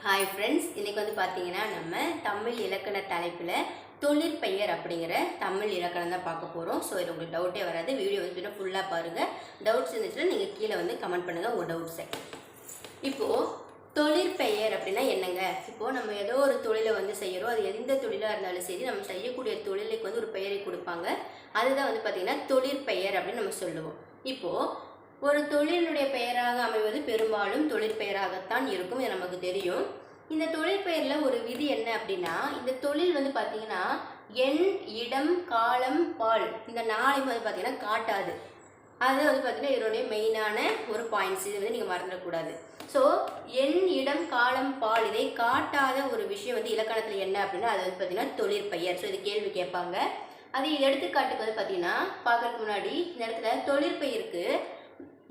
Hi friends, இன்றைக்கி வந்து பார்த்தீங்கன்னா நம்ம தமிழ் இலக்கண தலைப்பில் தொழிற்பெயர் அப்படிங்கிற தமிழ் இலக்கணம் தான் பார்க்க போகிறோம். ஸோ இது உங்களுக்கு டவுட்டே வராது. வீடியோ வந்து ஃபுல்லாக பாருங்கள். டவுட்ஸ் இருந்துச்சுன்னா நீங்கள் கீழே வந்து கமெண்ட் பண்ணுங்கள் உங்கள் டவுட்ஸை. இப்போது தொழிற்பெயர் அப்படின்னா என்னங்க? இப்போது நம்ம ஏதோ ஒரு தொழிலை வந்து செய்கிறோம். அது எந்த தொழிலாக இருந்தாலும் சரி, நம்ம செய்யக்கூடிய தொழிலுக்கு வந்து ஒரு பெயரை கொடுப்பாங்க. அதுதான் வந்து பார்த்திங்கன்னா தொழிற்பெயர் அப்படின்னு நம்ம சொல்லுவோம். இப்போது ஒரு தொழிலுடைய பெயராக அமைவது பெரும்பாலும் தொழிற்பெயராகத்தான் இருக்கும். இது நமக்கு தெரியும். இந்த தொழிற்பெயரில் ஒரு விதி என்ன அப்படின்னா, இந்த தொழில் வந்து பார்த்திங்கன்னா எண், இடம், காலம், பால் இந்த நாளையும் வந்து பார்த்திங்கன்னா காட்டாது. அது வந்து பார்த்திங்கன்னா இதனுடைய மெயினான ஒரு பாயிண்ட்ஸ். இது வந்து நீங்கள் மறந்துடக்கூடாது. ஸோ எண், இடம், காலம், பால் இதை காட்டாத ஒரு விஷயம் வந்து இலக்கணத்தில் என்ன அப்படின்னா அது வந்து பார்த்திங்கன்னா தொழிற்பெயர். ஸோ இது கேள்வி கேட்பாங்க. அது எடுத்துக்காட்டுக்கு வந்து பார்த்திங்கன்னா பார்க்கறதுக்கு முன்னாடி இந்த இடத்துல தொழிற்பெயருக்கு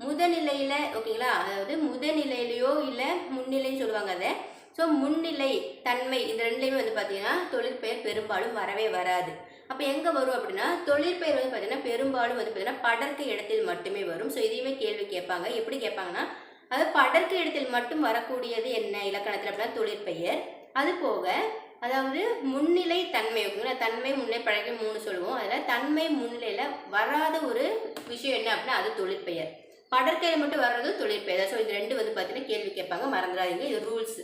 முதநிலையில் ஓகேங்களா, அதாவது முதநிலையிலையோ இல்லை முன்னிலைன்னு சொல்லுவாங்க அதை. ஸோ முன்னிலை, தன்மை இந்த ரெண்டுலேயுமே வந்து பார்த்திங்கன்னா தொழிற்பெயர் பெரும்பாலும் வரவே வராது. அப்போ எங்கே வரும் அப்படின்னா தொழிற்பெயர் வந்து பார்த்திங்கன்னா பெரும்பாலும் வந்து பார்த்திங்கன்னா படர்க்கை இடத்தில் மட்டுமே வரும். ஸோ இதையுமே கேள்வி கேட்பாங்க. எப்படி கேட்பாங்கன்னா, அதாவது படர்க்கை இடத்தில் மட்டும் வரக்கூடியது என்ன இலக்கணத்தில் அப்படின்னா தொழிற்பெயர். அது போக அதாவது முன்னிலை, தன்மை ஓகேங்களா, தன்மை, முன்னிலை, படர்க்கை 3 சொல்லுவோம். அதில் தன்மை முன்னிலையில் வராத ஒரு விஷயம் என்ன அப்படின்னா அது தொழிற்பெயர். படற்கையில் மட்டும் வர்றது தொழிற்பெயர். ஸோ இது ரெண்டு வந்து பார்த்தீங்கன்னா கேள்வி கேட்பாங்க, மறந்துடாதீங்க, இது ரூல்ஸ்.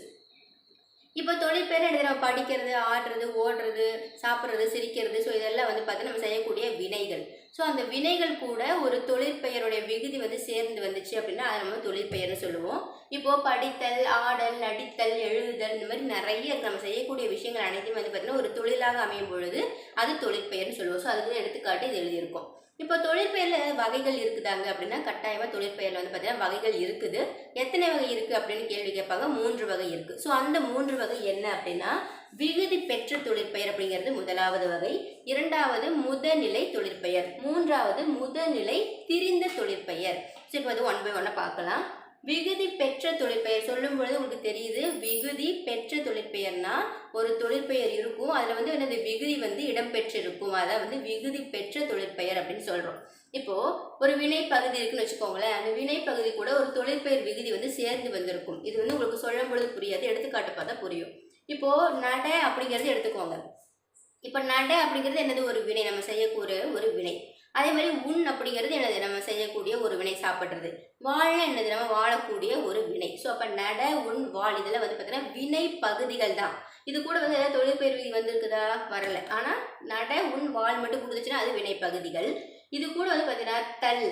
இப்போ தொழிற்பெயர் எடுத்து நம்ம படிக்கிறது, ஆடுறது, ஓடுறது, சாப்பிட்றது, சிரிக்கிறது, ஸோ இதெல்லாம் வந்து பார்த்தீங்கன்னா நம்ம செய்யக்கூடிய வினைகள். ஸோ அந்த வினைகள் கூட ஒரு தொழிற்பெயருடைய விகுதி வந்து சேர்ந்து வந்துச்சு அப்படின்னா அதை நம்ம தொழிற்பெயர்னு சொல்லுவோம். இப்போது படித்தல், ஆடல், நடித்தல், எழுதுதல் இந்த மாதிரி நிறைய நம்ம செய்யக்கூடிய விஷயங்கள் அனைத்தையும் வந்து பார்த்தீங்கன்னா ஒரு தொழிலாக அமையும் பொழுது அது தொழிற்பெயர்னு சொல்லுவோம். ஸோ அதுக்கு எடுத்துக்காட்டு இது எழுதியிருக்கோம். இப்போ தொழிற்பெயரில் வகைகள் இருக்குதாங்க அப்படின்னா கட்டாயமாக தொழிற்பெயரில் வந்து பார்த்தீங்கன்னா வகைகள் இருக்குது. எத்தனை வகை இருக்குது அப்படின்னு கேள்வி கேட்பாங்க. 3 வகை இருக்குது. ஸோ அந்த 3 வகை என்ன அப்படின்னா, விகுதி பெற்ற தொழிற்பெயர் அப்படிங்கிறது முதலாவது வகை, இரண்டாவது முதநிலை தொழிற்பெயர், மூன்றாவது முதநிலை திரிந்த தொழிற்பெயர். ஸோ இப்போ அது 1 by 1 பார்க்கலாம். விகுதி பெற்ற தொழிற்பெயர் சொல்லும் பொழுது உங்களுக்கு தெரியுது, விகுதி பெற்ற தொழிற்பெயர்னா ஒரு தொழிற்பெயர் இருக்கும், அதில் வந்து என்னது விகுதி வந்து இடம்பெற்றிருக்கும், அதை வந்து விகுதி பெற்ற தொழிற்பெயர் அப்படின்னு சொல்கிறோம். இப்போது ஒரு வினை பகுதி இருக்குன்னு வச்சுக்கோங்களேன். அந்த வினை பகுதி கூட ஒரு தொழிற்பெயர் விகுதி வந்து சேர்ந்து வந்திருக்கும். இது வந்து உங்களுக்கு சொல்லும் பொழுது புரியாது, எடுத்துக்காட்டு பார்த்தா புரியும். இப்போது நட அப்படிங்கிறது எடுத்துக்கோங்க. இப்போ நட அப்படிங்கிறது என்னது, ஒரு வினை, நம்ம செய்யக்கூடிய ஒரு வினை. அதே மாதிரி உண் அப்படிங்கிறது என்னது, நம்ம செய்யக்கூடிய ஒரு வினை, சாப்பிட்றது. வாழ்னா என்னது, நம்ம வாழக்கூடிய ஒரு வினை. ஸோ அப்போ நட, உண், வாழ் இதெல்லாம் வந்து பார்த்தீங்கன்னா வினை பகுதிகள் தான். இது கூட வந்து ஏதாவது தொழிற்பெயர் விதி வந்திருக்குதா, வரல. ஆனால் நட, உண், வாழ் மட்டும் கொடுத்துச்சுன்னா அது வினை பகுதிகள். இது கூட வந்து பார்த்தீங்கன்னா தல்,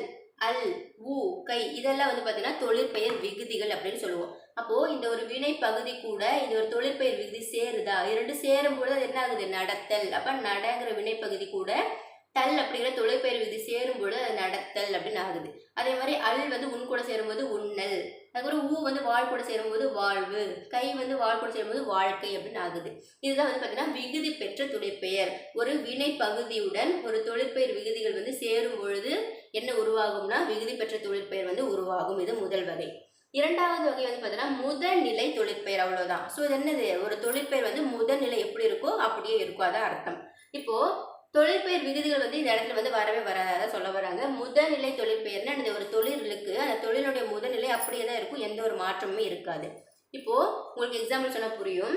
அல், ஊ, கை இதெல்லாம் வந்து பார்த்தீங்கன்னா தொழிற்பெயர் விகுதிகள் அப்படின்னு சொல்லுவோம். அப்போது இந்த ஒரு வினை பகுதி கூட இந்த ஒரு தொழிற்பெயர் விகுதி சேருதா, இரண்டு சேரும்போது அது என்ன ஆகுது, நடத்தல். அப்போ நடங்கிற வினைப்பகுதி கூட தல் அப்படிங்கிற தொழிற்பெயர் விகுதி சேரும்போது அது நடத்தல் அப்படின்னு ஆகுது. அதே மாதிரி அல் வந்து உன் கூட சேரும்போது உண்ணல், அதுக்கப்புறம் ஊ வந்து வாழ் கூட சேரும்போது வாழ்வு, கை வந்து வாழ் கூட சேரும்போது வாழ்க்கை அப்படின்னு ஆகுது. இதுதான் வந்து பார்த்தீங்கன்னா விகுதி பெற்ற தொழிற்பெயர். ஒரு வினை பகுதியுடன் ஒரு தொழிற்பெயர் விகுதிகள் வந்து சேரும் பொழுது என்ன உருவாகும்னா விகுதி பெற்ற தொழிற்பெயர் வந்து உருவாகும். இது முதல் வகை. இரண்டாவது வகை வந்து பார்த்தீங்கன்னா முதல்நிலை தொழிற்பெயர். அவ்வளோதான். ஸோ இது என்னது, ஒரு தொழிற்பெயர் வந்து முதல்நிலை எப்படி இருக்கோ அப்படியே இருக்கும், அதான் அர்த்தம். இப்போது தொழிற்பெயர் விகுதிகள் வந்து இந்த இடத்துல வந்து வரவே வராத சொல்ல வராங்க. முதல்நிலை தொழிற்பெயர்னா இந்த ஒரு தொழில் இருக்கு, அந்த தொழிலுடைய முதல்நிலை அப்படியே தான் இருக்கும், எந்த ஒரு மாற்றமும் இருக்காது. இப்போது உங்களுக்கு எக்ஸாம்பிள் சொன்னால் புரியும்.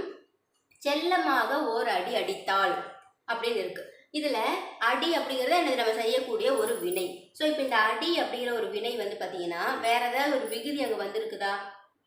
செல்லமாக ஓர் அடி அடித்தாள் அப்படின்னு இருக்கு. இதில் அடி அப்படிங்கிறது என்னது, நம்ம செய்யக்கூடிய ஒரு வினை. ஸோ இப்போ இந்த அடி அப்படிங்கிற ஒரு வினை வந்து பார்த்தீங்கன்னா வேற ஏதாவது ஒரு விகுதி அங்கே வந்திருக்குதா,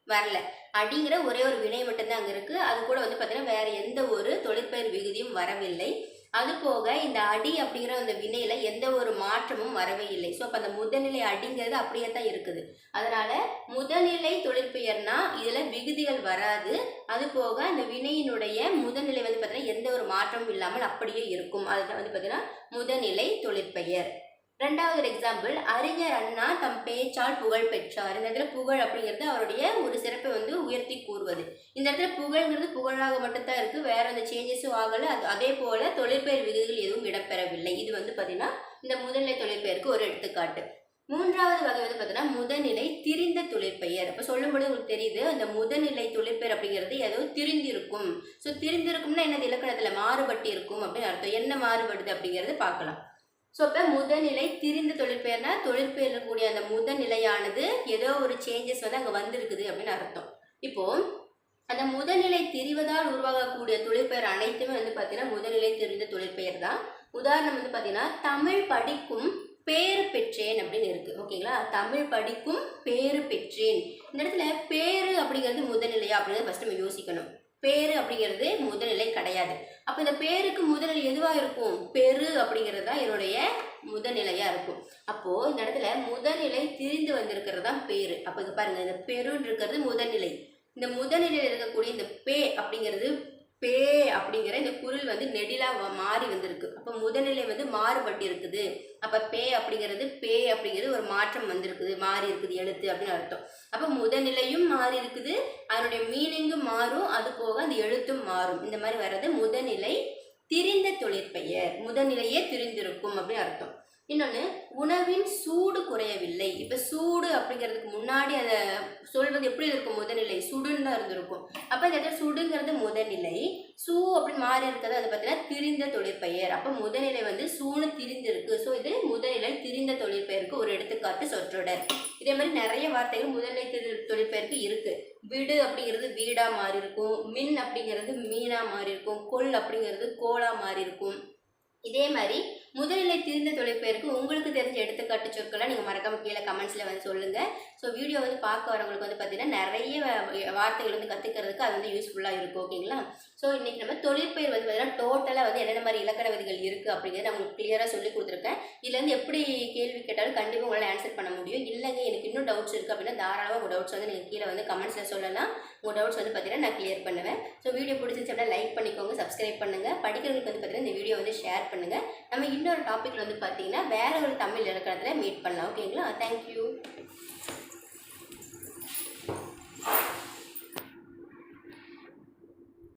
வரல. அடிங்கிற ஒரே ஒரு வினை மட்டும்தான் அங்கே இருக்குது. அது கூட வந்து பார்த்தீங்கன்னா வேற எந்த ஒரு தொழிற்பெயர் விகுதியும் வரவில்லை. அது போக இந்த அடி அப்படிங்கிற அந்த வினையில எந்த ஒரு மாற்றமும் வரவே இல்லை. ஸோ அப்போ அந்த முதல்நிலை அடிங்கிறது அப்படியே தான் இருக்குது. அதனால முதல்நிலை தொழிற்பெயர்னா இதில் விகுதிகள் வராது. அது போக அந்த வினையினுடைய முதல்நிலை வந்து பார்த்தீங்கன்னா எந்த ஒரு மாற்றமும் இல்லாமல் அப்படியே இருக்கும். அதுதான் வந்து பார்த்தீங்கன்னா முதல்நிலை தொழிற்பெயர். ரெண்டாவது ஒரு எக்ஸாம்பிள், அறிஞர் அண்ணா தம் பேச்சால் புகழ் பெற்றார். இந்த இடத்துல புகழ் அப்படிங்கிறது அவருடைய ஒரு சிறப்பை வந்து உயர்த்தி கூறுவது. இந்த இடத்துல புகழ்ங்கிறது புகழாக மட்டும்தான் இருக்குது, வேற அந்த சேஞ்சஸும் ஆகலை. அதே போல தொழிற்பெயர் விகுதிகள் எதுவும் இடம்பெறவில்லை. இது வந்து பார்த்தீங்கன்னா இந்த முதல்நிலை தொழிற்பெயருக்கு ஒரு எடுத்துக்காட்டு. மூன்றாவது வகை வந்து பார்த்தீங்கன்னா முதல்நிலை திரிந்த தொழிற்பெயர். அப்போ சொல்லும்போது உங்களுக்கு தெரியுது, அந்த முதல்நிலை தொழிற்பெயர் அப்படிங்கிறது ஏதோ திரிந்திருக்கும். ஸோ திரிந்திருக்கும்னா என்னது, இலக்கணத்தில் மாறுபட்டு இருக்கும் அப்படின்னு அர்த்தம். என்ன மாறுபடுது அப்படிங்கிறது பார்க்கலாம். ஸோ இப்போ முதல்நிலை திரிந்த தொழிற்பெயர்னா தொழிற்பெயர் இருக்கக்கூடிய அந்த முதல்நிலையானது ஏதோ ஒரு சேஞ்சஸ் வந்து அங்கே வந்திருக்குது அப்படின்னு அர்த்தம். இப்போது அந்த முதல்நிலை தெரிவதால் உருவாகக்கூடிய தொழிற்பெயர் அனைத்துமே வந்து பார்த்தீங்கன்னா முதல்நிலை தெரிந்த தொழிற்பெயர் தான். உதாரணம் வந்து பார்த்தீங்கன்னா தமிழ் படிக்கும் பேறு பெற்றேன் அப்படின்னு இருக்கு. ஓகேங்களா, தமிழ் படிக்கும் பேறு பெற்றேன். இந்த இடத்துல பேரு அப்படிங்கிறது முதல்நிலையா அப்படிங்கிறத ஃபர்ஸ்ட் நம்ம யோசிக்கணும். பேரு அப்படிங்கிறது முதல்நிலை கிடையாது. அப்போ இந்த பேருக்கு முதல்நிலை எதுவாக இருக்கும்? பெரு அப்படிங்கிறது தான் என்னுடைய முதல்நிலையா இருக்கும். அப்போ இந்த இடத்துல முதல்நிலை திரிந்து வந்திருக்கிறது தான் பேரு. அப்போ இது பாருங்க, இந்த பெருன்னு இருக்கிறது முதல்நிலை. இந்த முதல்நிலையில் இருக்கக்கூடிய இந்த பே அப்படிங்கிறது பே அப்படிங்கிற இந்த குரில் வந்து நெடிலா மாறி வந்திருக்கு. அப்போ முதல்நிலை வந்து மாறுபட்டு இருக்குது. அப்போ பே அப்படிங்கிறது ஒரு மாற்றம் வந்திருக்குது, மாறி இருக்குது எழுத்து அப்படின்னு அர்த்தம். அப்போ முதல்நிலையும் மாறி இருக்குது, அதனுடைய மீனிங்கும் மாறும், அது போக அந்த எழுத்தும் மாறும். இந்த மாதிரி வர்றது முதல்நிலை திரிந்த தொழிற்பெயர். முதல்நிலையே திரிந்திருக்கும் அப்படின்னு அர்த்தம். இன்னொன்று, உணவின் சூடு குறையவில்லை. இப்போ சூடு அப்படிங்கிறதுக்கு முன்னாடி அதை சொல்வது எப்படி இருக்கும்? முதல்நிலை சுடுன்னு தான் இருந்திருக்கும். அப்போ இந்த இடத்துல சுடுங்கிறது முதல்நிலை, சூ அப்படின்னு மாறி இருக்கிறது அது பார்த்தீங்கன்னா திரிந்த தொழிற்பெயர். அப்போ முதல்நிலை வந்து சூன்னு திரிந்திருக்கு. ஸோ இது முதல்நிலை திரிந்த தொழிற்பெயருக்கு ஒரு எடுத்துக்காட்டு சொற்றொடர். இதே மாதிரி நிறைய வார்த்தைகள் முதல்நிலை தொழிற்பெயருக்கு இருக்கு. விடு அப்படிங்கிறது வீடா மாறி இருக்கும், மின் அப்படிங்கிறது மீனா மாறி இருக்கும், கொல் அப்படிங்கிறது கோலா மாறி இருக்கும். இதே மாதிரி முதல்நிலை திரிந்த தொழிற்பெயருக்கு உங்களுக்கு தெரிஞ்ச எடுத்துக்காட்டு சொற்களை நீங்கள் மறக்காம கீழே கமெண்ட்ஸில் வந்து சொல்லுங்கள். ஸோ வீடியோ வந்து பார்க்க வரவங்களுக்கு வந்து பார்த்தீங்கன்னா நிறைய வார்த்தைகள் வந்து கற்றுக்கிறதுக்கு அது வந்து யூஸ்ஃபுல்லாக இருக்கும். ஓகேங்களா, ஸோ இன்றைக்கி நம்ம தொழிற்பெயர் வந்து பார்த்தீங்கன்னா டோட்டலாக வந்து என்னென்ன மாதிரி இலக்கண விதிகள் இருக்குது அப்படிங்கிறத நான் உங்களுக்கு கிளியராக சொல்லி கொடுத்துருக்கேன். இதுலேருந்து எப்படி கேள்வி கேட்டாலும் கண்டிப்பாக உங்களால் ஆன்சர் பண்ண முடியும். இல்லைங்க எனக்கு இன்னும் டவுட்ஸ் இருக்குது அப்படின்னா தாராளமாக உங்கள் டவுட்ஸ் வந்து நீங்கள் கீழே வந்து கமெண்ட்ஸில் சொல்லலாம். உங்கள் டவுட்ஸ் வந்து பார்த்தீங்கன்னா நான் கிளியர் பண்ணுவேன். ஸோ வீடியோ பிடிச்சிருச்சு அப்படின்னா லைக் பண்ணிக்கோங்க, சப்ஸ்கிரைப் பண்ணுங்கள். படிக்கிறவங்களுக்கு வந்து பார்த்தீங்கன்னா இந்த வீடியோ வந்து ஷேர் பண்ணுங்கள். நம்ம இன்னொரு டாபிக்ல வந்து பார்த்தீங்கன்னா வேற ஒரு தமிழ் இலக்கணத்தில் மீட் பண்ணலாம். ஓகேங்களா, தேங்க்யூ.